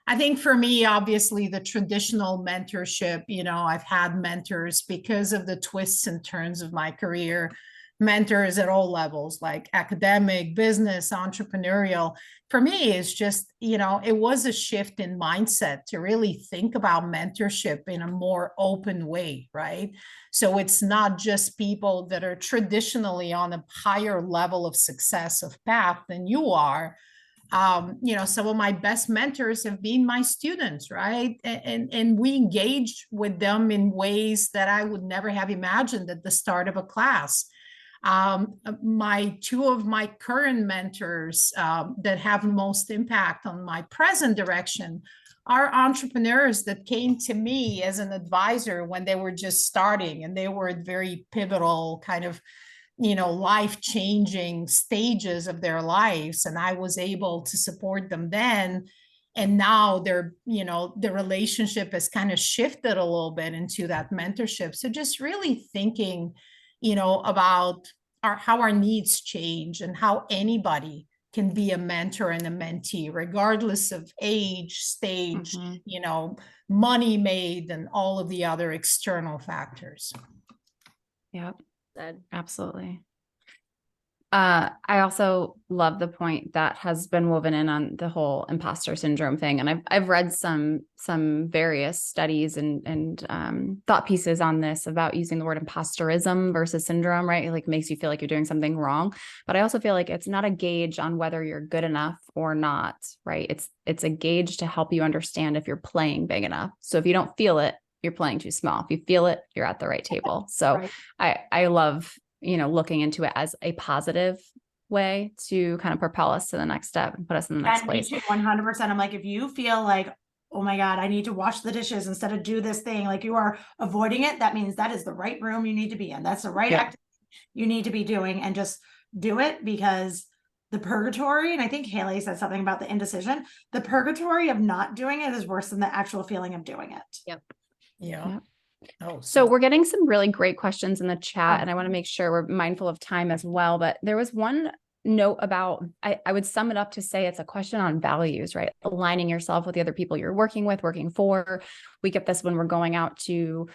I think for me, obviously, the traditional mentorship, you know, I've had mentors because of the twists and turns of my career, mentors at all levels, like academic, business, entrepreneurial. For me, it's just, you know, it was a shift in mindset to really think about mentorship in a more open way, right? So it's not just people that are traditionally on a higher level of success of path than you are. You know, some of my best mentors have been my students, right? And we engaged with them in ways that I would never have imagined at the start of a class. Two of my current mentors that have most impact on my present direction are entrepreneurs that came to me as an advisor when they were just starting, and they were at very pivotal kind of, you know, life-changing stages of their lives, and I was able to support them then. And now they're, you know, the relationship has kind of shifted a little bit into that mentorship. So just really thinking, you know, about how our needs change and how anybody can be a mentor and a mentee, regardless of age, stage, you know, money made, and all of the other external factors. Yep. Said. Absolutely. I also love the point that has been woven in on the whole imposter syndrome thing. And I've read some various studies and thought pieces on this about using the word imposterism versus syndrome, right? It like makes you feel like you're doing something wrong. But I also feel like it's not a gauge on whether you're good enough or not, right? It's a gauge to help you understand if you're playing big enough. So if you don't feel it, you're playing too small. If you feel it, you're at the right table. So right. I love, you know, looking into it as a positive way to kind of propel us to the next step and put us in the next place. 100%. I'm like, if you feel like, oh my God, I need to wash the dishes instead of do this thing, like you are avoiding it, that means that is the right room you need to be in. That's the right activity you need to be doing, and just do it, because the purgatory, and I think Hayley said something about the indecision, the purgatory of not doing it is worse than the actual feeling of doing it. Yep. Yeah. Oh, so we're getting some really great questions in the chat, and I want to make sure we're mindful of time as well. But there was one note about, I would sum it up to say it's a question on values, right? Aligning yourself with the other people you're working with, working for. We get this when we're going out to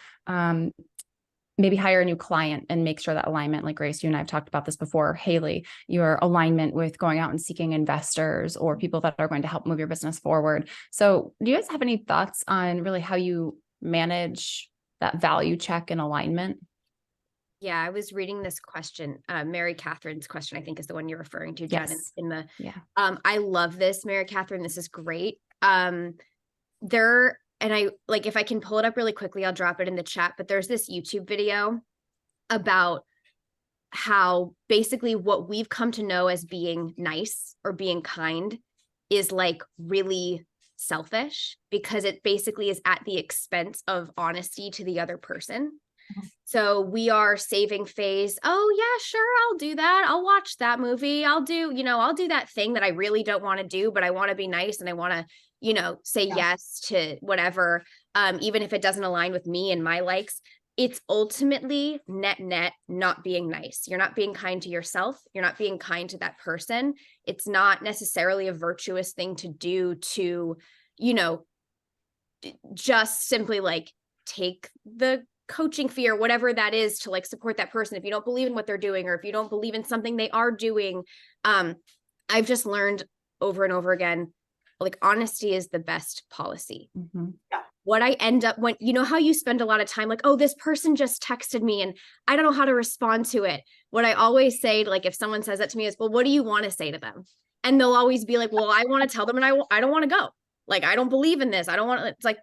maybe hire a new client and make sure that alignment, like Grace, you and I have talked about this before, Hayley, your alignment with going out and seeking investors or people that are going to help move your business forward. So do you guys have any thoughts on really how you manage that value check and alignment? Yeah, I was reading this question. Mary Catherine's question, I think, is the one you're referring to, Jen. Yes. I love this, Mary Catherine. This is great. there, and I like, if I can pull it up really quickly, I'll drop it in the chat, but there's this YouTube video about how basically what we've come to know as being nice or being kind is like really selfish, because it basically is at the expense of honesty to the other person. So we are saving face. Oh yeah, sure, I'll do that. I'll watch that movie. I'll do that thing that I really don't want to do, but I want to be nice and I want to, say yes to whatever, even if it doesn't align with me and my likes. It's ultimately net not being nice. You're not being kind to yourself. You're not being kind to that person. It's not necessarily a virtuous thing to do to, just simply like take the coaching fee or whatever that is to like support that person. If you don't believe in what they're doing, or if you don't believe in something they are doing, I've just learned over and over again, like honesty is the best policy. What I end up when, how you spend a lot of time like, oh, this person just texted me and I don't know how to respond to it. What I always say, like, if someone says that to me is, well, what do you want to say to them? And they'll always be like, well, I want to tell them and I don't want to go. Like, I don't believe in this. I don't want to, it's like,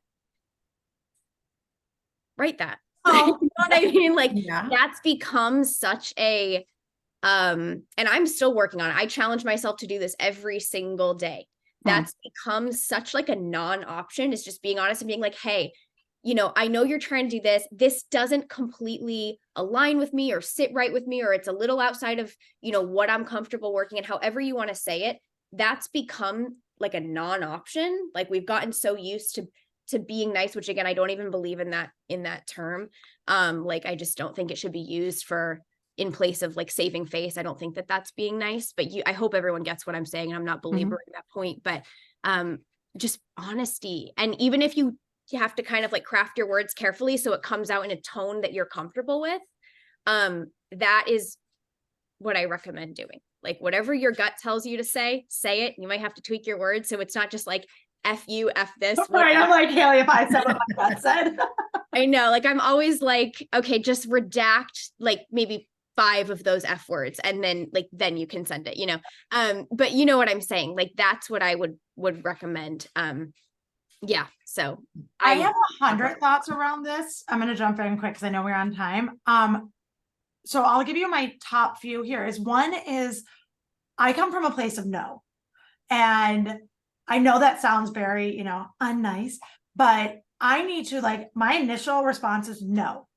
write that. Oh. You know what I mean? Like that's become such a, and I'm still working on it. I challenge myself to do this every single day. That's become such like a non-option. It's just being honest and being like, hey, I know you're trying to do this. This doesn't completely align with me or sit right with me, or it's a little outside of, what I'm comfortable working in, however you want to say it. That's become like a non-option. Like we've gotten so used to being nice, which again, I don't even believe in that term. Like, I just don't think it should be used in place of like saving face. I don't think that that's being nice, but I hope everyone gets what I'm saying, and I'm not belaboring that point, but just honesty. And even if you have to kind of like craft your words carefully so it comes out in a tone that you're comfortable with, that is what I recommend doing. Like whatever your gut tells you to say it. You might have to tweak your words so it's not just like F you, F this. Right, I'm like, Hayley, if I said what my gut said. I know, like I'm always like, okay, just redact like maybe 5 of those F words, and then you can send it, but you know what I'm saying? Like, that's what I would recommend. Yeah. So I have 100 thoughts around this. I'm going to jump in quick because I know we're on time. So I'll give you my top few here. One is I come from a place of no. And I know that sounds very, unnice, but I need to my initial response is no.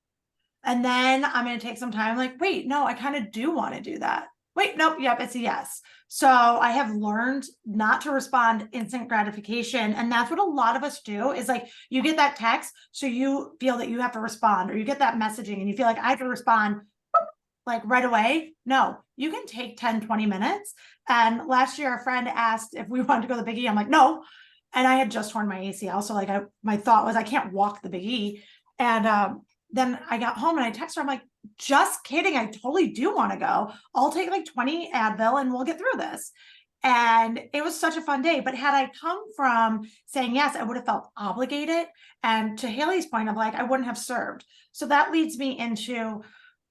And then I'm going to take some time like, wait, no, I kind of do want to do that. Wait, nope, yep, it's a yes. So I have learned not to respond instant gratification. And that's what a lot of us do is like, you get that text, so you feel that you have to respond, or you get that messaging and you feel like I have to respond like right away. No, you can take 10, 20 minutes. And last year, a friend asked if we wanted to go to the Big E. I'm like, no. And I had just torn my ACL. So my thought was I can't walk the Big E. And then I got home and I texted her. I'm like, just kidding. I totally do want to go. I'll take like 20 Advil and we'll get through this. And it was such a fun day. But had I come from saying yes, I would have felt obligated. And to Hayley's point of I wouldn't have served. So that leads me into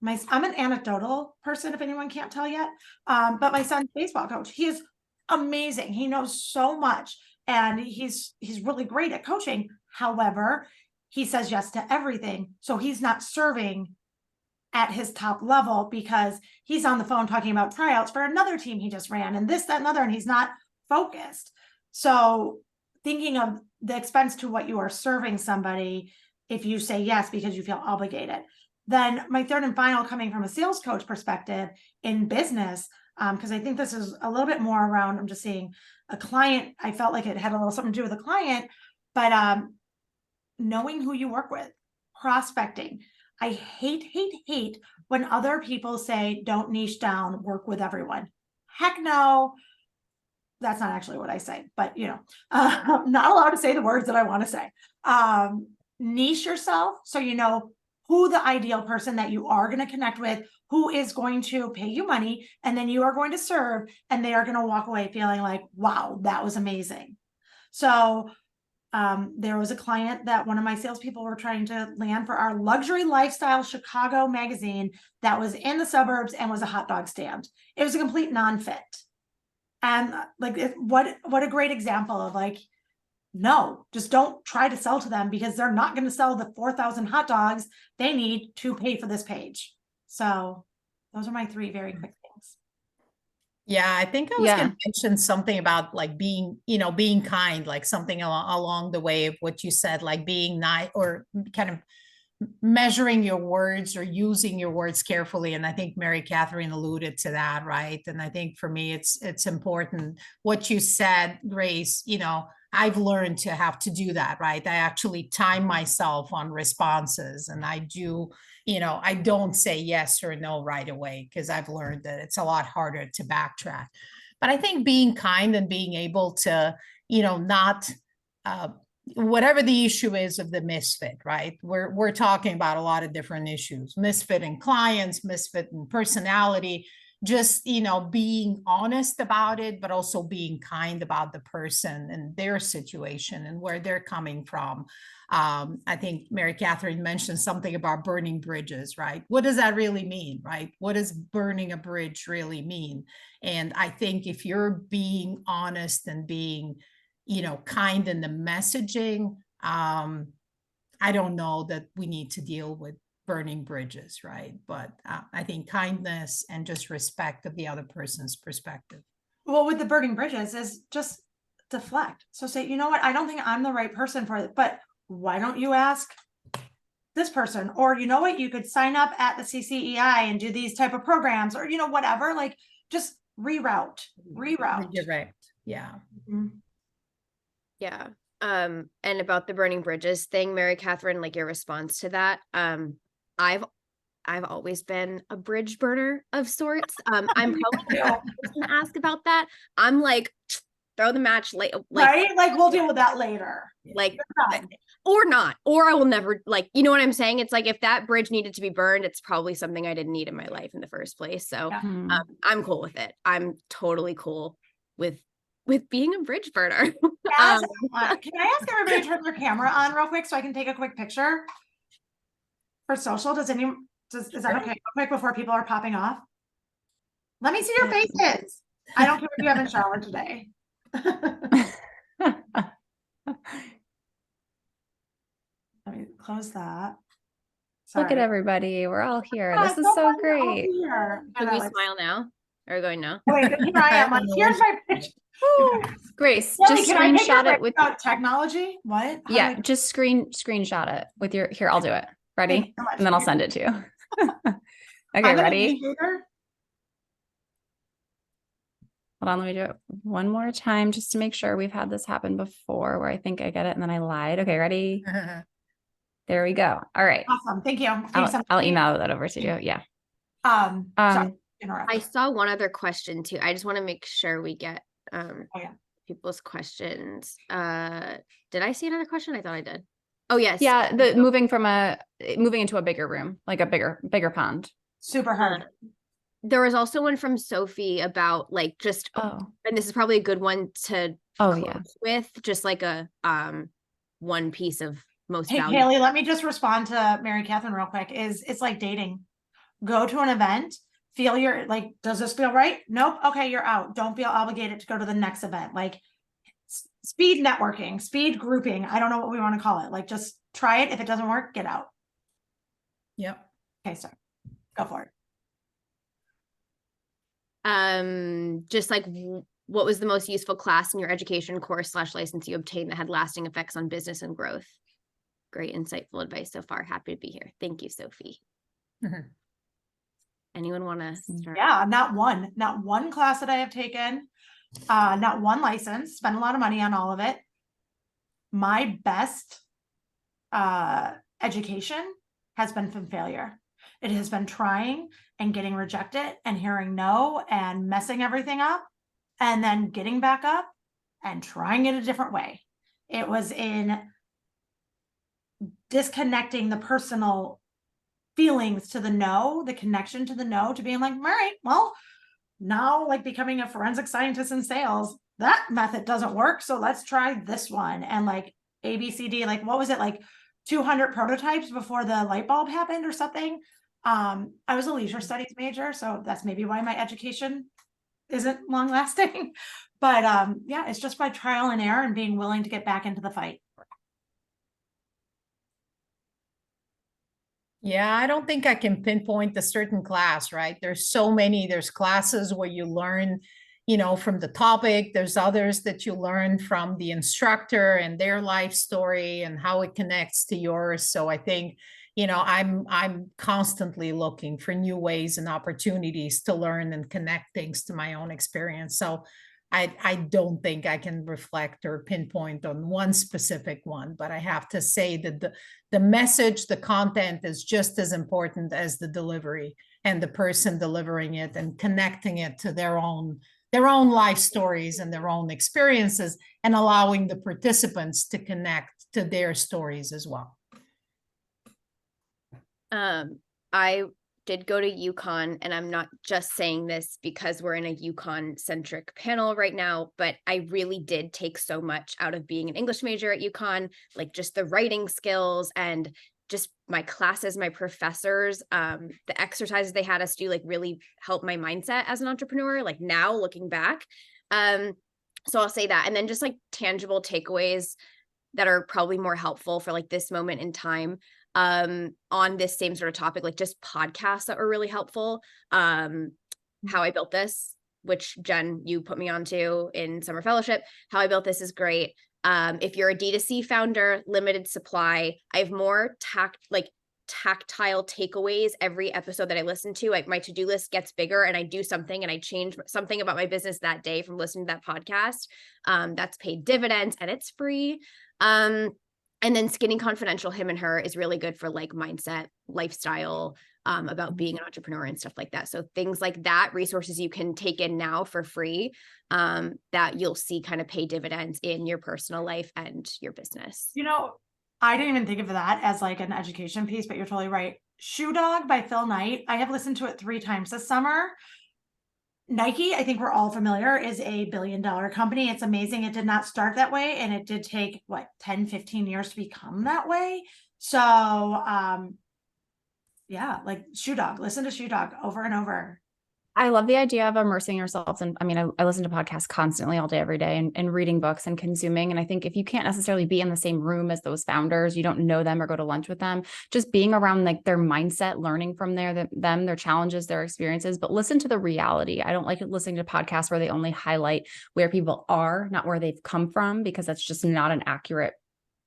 I'm an anecdotal person, if anyone can't tell yet. But my son's baseball coach, he is amazing. He knows so much and he's really great at coaching. However, he says yes to everything. So he's not serving at his top level because he's on the phone talking about tryouts for another team he just ran and this, that, and other, and he's not focused. So thinking of the expense to what you are serving somebody, if you say yes because you feel obligated. Then my third and final, coming from a sales coach perspective in business, because I think this is a little bit more around, I'm just seeing a client, I felt like it had a little something to do with a client, but knowing who you work with, prospecting. I hate when other people say, don't niche down, work with everyone. Heck no. That's not actually what I say, but I'm not allowed to say the words that I want to say. Niche yourself so you know who the ideal person that you are going to connect with, who is going to pay you money, and then you are going to serve, and they are going to walk away feeling like, wow, that was amazing. So there was a client that one of my salespeople were trying to land for our luxury lifestyle Chicago magazine that was in the suburbs and was a hot dog stand. It was a complete non-fit. And what a great example of no, just don't try to sell to them, because they're not going to sell the 4,000 hot dogs they need to pay for this page. So those are my 3 very quick things. Yeah, I think I was going to mention something about like being, being kind, like something along the way of what you said, like being nice or kind of measuring your words or using your words carefully. And I think Mary Catherine alluded to that, right? And I think for me, it's important what you said, Grace, I've learned to have to do that, right? I actually time myself on responses, and I do, I don't say yes or no right away, because I've learned that it's a lot harder to backtrack. But I think being kind and being able to, not, whatever the issue is of the misfit, right? We're talking about a lot of different issues, misfit in clients, misfit in personality, just, being honest about it, but also being kind about the person and their situation and where they're coming from. I think Mary Catherine mentioned something about burning bridges, right? What does that really mean, right? What does burning a bridge really mean? And I think if you're being honest and being, kind in the messaging, I don't know that we need to deal with burning bridges, right? But I think kindness and just respect of the other person's perspective. Well, with the burning bridges is just deflect. So say, you know what, I don't think I'm the right person for it, but why don't you ask this person? Or you know what, you could sign up at the CCEI and do these type of programs, or, whatever, like just redirect. Redirect. Yeah. Mm-hmm. Yeah. And about the burning bridges thing, Mary Catherine, like your response to that, I've always been a bridge burner of sorts. I'm probably going to ask about that. I'm like, throw the match right? Like we'll deal with that later. Like, or not, or I will never, like, you know what I'm saying? It's like, if that bridge needed to be burned, it's probably something I didn't need in my life in the first place. So I'm cool with it. I'm totally cool with being a bridge burner. Yes. Can I ask everybody to turn their camera on real quick so I can take a quick picture for social? Is that okay? Real quick before people are popping off. Let me see your faces. I don't care if you haven't showered today. Let me close that. Sorry. Look at everybody. We're all here. This is so great. Can we smile now? Are we going now? Wait, here I am. Like, here's my picture. Grace, Lily, just screenshot it with technology. What? Just screenshot it with your, here, I'll do it. Ready? So and then I'll send it to you. Okay, ready? Hold on, let me do it one more time just to make sure. We've had this happen before where I think I get it and then I lied. Okay, ready? There we go. All right. Awesome. Thank you. I'll email that over to you. Yeah. I saw one other question too. I just want to make sure we get people's questions. Did I see another question? I thought I did. Oh yes. Yeah, moving into a bigger room, like a bigger pond. Super hard. There was also one from Sophie about like just and this is probably a good one to close with, just like a one piece of most valuable. Hayley, let me just respond to Mary Catherine real quick. It's like dating. Go to an event, feel does this feel right? Nope. Okay, you're out. Don't feel obligated to go to the next event. Like speed networking, speed grouping. I don't know what we want to call it. Like just try it. If it doesn't work, get out. Yep. Okay, so go for it. Just like, what was the most useful class in your education course / license you obtained that had lasting effects on business and growth? Great, insightful advice so far. Happy to be here. Thank you, Sophie. Anyone want to start? Yeah, not one class that I have taken, not one license, spent a lot of money on all of it. My best education has been from failure. It has been trying and getting rejected and hearing no and messing everything up and then getting back up and trying it a different way. It was in disconnecting the personal feelings to the no, the connection to the no, to being like, all right, well, now like becoming a forensic scientist in sales, that method doesn't work. So let's try this one. And like ABCD, like what was it, like 200 prototypes before the light bulb happened or something. I was a leisure studies major, so that's maybe why my education isn't long lasting. But yeah, it's just by trial and error and being willing to get back into the fight. Yeah, I don't think I can pinpoint a certain class, right? There's so many, there's classes where you learn, from the topic. There's others that you learn from the instructor and their life story and how it connects to yours. So I think, I'm constantly looking for new ways and opportunities to learn and connect things to my own experience. So I don't think I can reflect or pinpoint on one specific one, but I have to say that the message, the content is just as important as the delivery and the person delivering it and connecting it to their own life stories and their own experiences, and allowing the participants to connect to their stories as well. I did go to UConn, and I'm not just saying this because we're in a UConn centric panel right now, but I really did take so much out of being an English major at UConn, like just the writing skills and just my classes, my professors, the exercises they had us do, like really helped my mindset as an entrepreneur, like now looking back. So I'll say that. And then just like tangible takeaways that are probably more helpful for like this moment in time. On this same sort of topic, like just podcasts that were really helpful. How I Built This, which Jen, you put me onto in summer fellowship. How I Built This is great. If you're a D2C founder, limited supply, I have more tactile takeaways every episode that I listen to. My to-do list gets bigger and I do something and I change something about my business that day from listening to that podcast. That's paid dividends and it's free. And then Skinny Confidential, Him and Her, is really good for like mindset, lifestyle, about being an entrepreneur and stuff like that. So things like that, resources you can take in now for free, that you'll see kind of pay dividends in your personal life and your business. I didn't even think of that as like an education piece, but you're totally right. Shoe Dog by Phil Knight. I have listened to it 3 times this summer. Nike, I think we're all familiar, is a billion-dollar company. It's amazing. It did not start that way. And it did take 10, 15 years to become that way. So, yeah, like Shoe Dog, listen to Shoe Dog over and over. I love the idea of immersing yourselves. And I mean, I listen to podcasts constantly all day, every day, and reading books and consuming. And I think if you can't necessarily be in the same room as those founders, you don't know them or go to lunch with them, just being around like their mindset, learning from their challenges, their experiences, but listen to the reality. I don't like listening to podcasts where they only highlight where people are, not where they've come from, because that's just not an accurate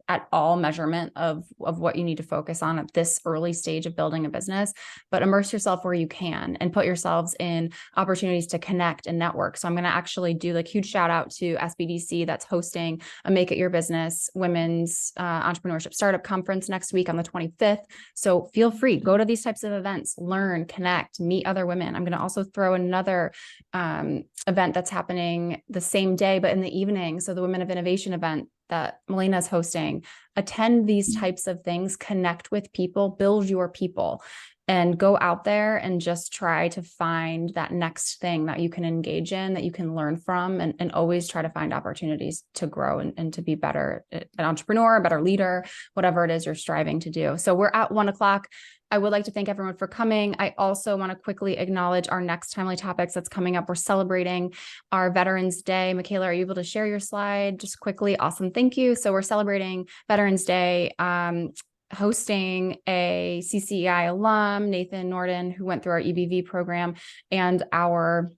at all measurement of what you need to focus on at this early stage of building a business. But immerse yourself where you can and put yourselves in opportunities to connect and network. So I'm going to actually do like huge shout out to SBDC that's hosting a Make It Your Business Women's Entrepreneurship Startup Conference next week on the 25th. So feel free, go to these types of events, learn, connect, meet other women. I'm going to also throw another event that's happening the same day, but in the evening. So the Women of Innovation event that Milena is hosting. Attend these types of things, connect with people, build your people, and go out there and just try to find that next thing that you can engage in, that you can learn from, and always try to find opportunities to grow and to be better, an entrepreneur, a better leader, whatever it is you're striving to do. So we're at 1:00. I would like to thank everyone for coming. I also want to quickly acknowledge our next timely topics that's coming up. We're celebrating our Veterans Day. Michaela, are you able to share your slide just quickly? Awesome. Thank you. So we're celebrating Veterans Day, hosting a CCEI alum, Nathan Norden, who went through our EBV program, and our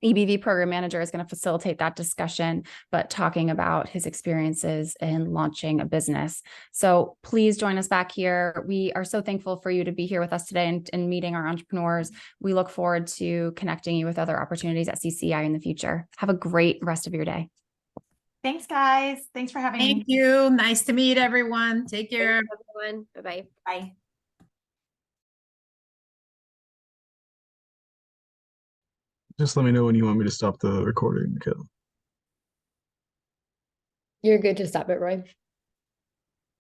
EBV program manager is going to facilitate that discussion, but talking about his experiences in launching a business. So please join us back here. We are so thankful for you to be here with us today and meeting our entrepreneurs. We look forward to connecting you with other opportunities at CCEI in the future. Have a great rest of your day. Thanks, guys. Thanks for having me. Thank you. Nice to meet everyone. Take care. Thanks, everyone. Bye-bye. Bye. Just let me know when you want me to stop the recording, Michaela. You're good to stop it, Roy.